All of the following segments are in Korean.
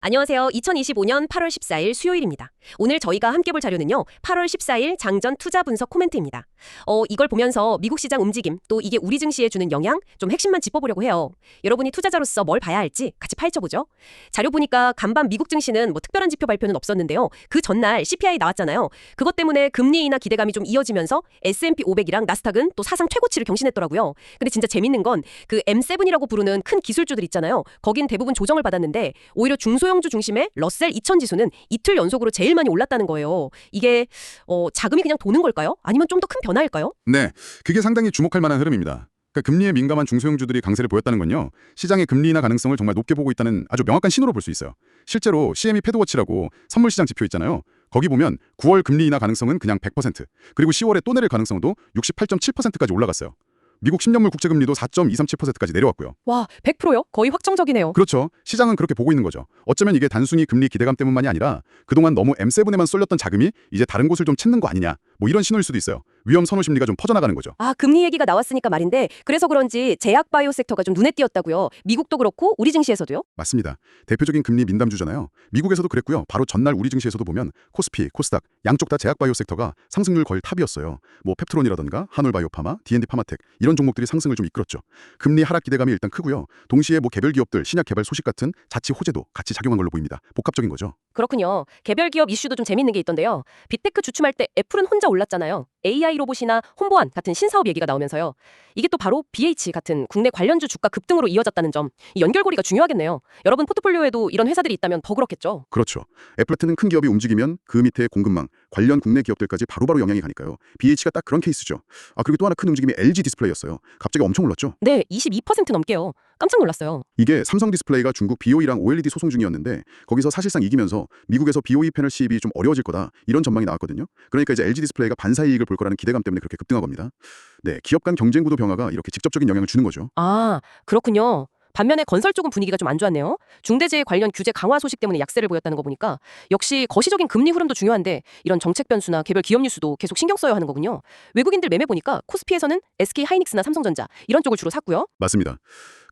안녕하세요. 2025년 8월 14일 수요일입니다. 오늘 저희가 함께 볼 자료는요. 8월 14일 장전 투자 분석 코멘트입니다. 이걸 보면서 미국 시장 움직임, 또 이게 우리 증시에 주는 영향, 좀 핵심만 짚어보려고 해요. 여러분이 투자자로서 뭘 봐야 할지 같이 파헤쳐보죠. 자료 보니까 간밤 미국 증시는 뭐 특별한 지표 발표는 없었는데요. 그 전날 CPI 나왔잖아요. 그것 때문에 금리 인하 기대감이 좀 이어지면서 S&P 500이랑 나스닥은 또 사상 최고치를 경신했더라고요. 근데 진짜 재밌는 건 그 M7이라고 부르는 큰 기술주들 있잖아요. 거긴 대부분 조정을 받았는데 오히려 중소형주 중심의 러셀 2000 지수는 이틀 연속으로 제일 많이 올랐다는 거예요. 이게 자금이 그냥 도는 걸까요? 아니면 좀 더 큰 변화일까요? 네, 그게 상당히 주목할 만한 흐름입니다. 그러니까 금리에 민감한 중소형주들이 강세를 보였다는 건요. 시장의 금리 인하 가능성을 정말 높게 보고 있다는 아주 명확한 신호로 볼 수 있어요. 실제로 CME 패드워치라고 선물 시장 지표 있잖아요. 거기 보면 9월 금리 인하 가능성은 그냥 100%, 그리고 10월에 또 내릴 가능성도 68.7%까지 올라갔어요. 미국 10년물 국채금리도 4.237%까지 내려왔고요. 와, 100%요? 거의 확정적이네요. 그렇죠. 시장은 그렇게 보고 있는 거죠. 어쩌면 이게 단순히 금리 기대감 때문만이 아니라 그동안 너무 M7에만 쏠렸던 자금이 이제 다른 곳을 좀 찾는 거 아니냐, 뭐 이런 신호일 수도 있어요. 위험 선호 심리가 좀 퍼져나가는 거죠. 아, 금리 얘기가 나왔으니까 말인데 그래서 그런지 제약 바이오 섹터가 좀 눈에 띄었다고요. 미국도 그렇고 우리 증시에서도요? 맞습니다. 대표적인 금리 민담주잖아요. 미국에서도 그랬고요. 바로 전날 우리 증시에서도 보면 코스피, 코스닥 양쪽 다 제약바이오 섹터가 상승률 거의 탑이었어요. 뭐 펩트론이라던가 한올바이오파마, D&D 파마텍 이런 종목들이 상승을 좀 이끌었죠. 금리 하락 기대감이 일단 크고요. 동시에 뭐 개별 기업들 신약 개발 소식 같은 자치 호재도 같이 작용한 걸로 보입니다. 복합적인 거죠. 그렇군요. 개별 기업 이슈도 좀 재밌는 게 있던데요. 빅테크 주춤할 때 애플은 혼자 올랐잖아요. AI 로봇이나 홈보안 같은 신사업 얘기가 나오면서요. 이게 또 바로 BH 같은 국내 관련주 주가 급등으로 이어졌다는 점, 이 연결고리가 중요하겠네요. 여러분 포트폴리오에도 이런 회사들이 있다면 더 그렇겠죠. 그렇죠. 애플 같은 큰 기업이 움직이면 그 밑에 공급망, 관련 국내 기업들까지 바로바로 영향이 가니까요. BH가 딱 그런 케이스죠. 그리고 또 하나 큰 움직임이 LG 디스플레이였어요. 갑자기 엄청 올랐죠. 네, 22% 넘게요. 깜짝 놀랐어요. 이게 삼성 디스플레이가 중국 BOE랑 OLED 소송 중이었는데 거기서 사실상 이기면서 미국에서 BOE 패널 시입이 좀 어려워질 거다, 이런 전망이 나왔거든요. 그러니까 이제 LG 디스플레이가 반사이 이익을 볼 거라는 기대감 때문에 그렇게 급등한 겁니다. 네, 기업 간 경쟁 구도 변화가 이렇게 직접적인 영향을 주는 거죠. 아, 그렇군요. 반면에 건설 쪽은 분위기가 좀 안 좋았네요. 중대재해 관련 규제 강화 소식 때문에 약세를 보였다는 거 보니까 역시 거시적인 금리 흐름도 중요한데 이런 정책 변수나 개별 기업 뉴스도 계속 신경 써야 하는 거군요. 외국인들 매매 보니까 코스피에서는 SK 하이닉스나 삼성전자 이런 쪽을 주로 샀고요. 맞습니다.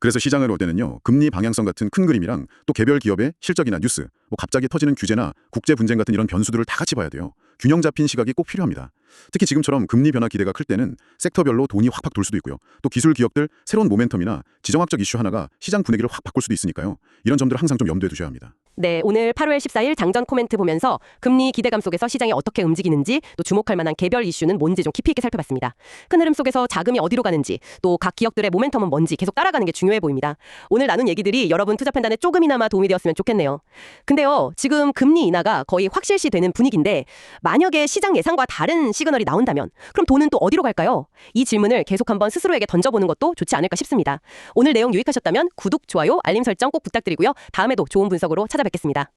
그래서 시장을 볼 때는요, 금리 방향성 같은 큰 그림이랑 또 개별 기업의 실적이나 뉴스, 뭐 갑자기 터지는 규제나 국제 분쟁 같은 이런 변수들을 다 같이 봐야 돼요. 균형 잡힌 시각이 꼭 필요합니다. 특히 지금처럼 금리 변화 기대가 클 때는 섹터별로 돈이 확확 돌 수도 있고요. 또 기술 기업들 새로운 모멘텀이나 지정학적 이슈 하나가 시장 분위기를 확 바꿀 수도 있으니까요. 이런 점들을 항상 좀 염두에 두셔야 합니다. 네, 오늘 8월 14일 장전 코멘트 보면서 금리 기대감 속에서 시장이 어떻게 움직이는지, 또 주목할 만한 개별 이슈는 뭔지 좀 깊이 있게 살펴봤습니다. 큰 흐름 속에서 자금이 어디로 가는지, 또 각 기업들의 모멘텀은 뭔지 계속 따라가는 게 중요해 보입니다. 오늘 나눈 얘기들이 여러분 투자 판단에 조금이나마 도움이 되었으면 좋겠네요. 근데요, 지금 금리 인하가 거의 확실시 되는 분위기인데 만약에 시장 예상과 다른 시그널이 나온다면 그럼 돈은 또 어디로 갈까요? 이 질문을 계속 한번 스스로에게 던져보는 것도 좋지 않을까 싶습니다. 오늘 내용 유익하셨다면 구독, 좋아요, 알림 설정 꼭 부탁드리고요. 다음에도 좋은 분석으로 찾아뵙겠습니다.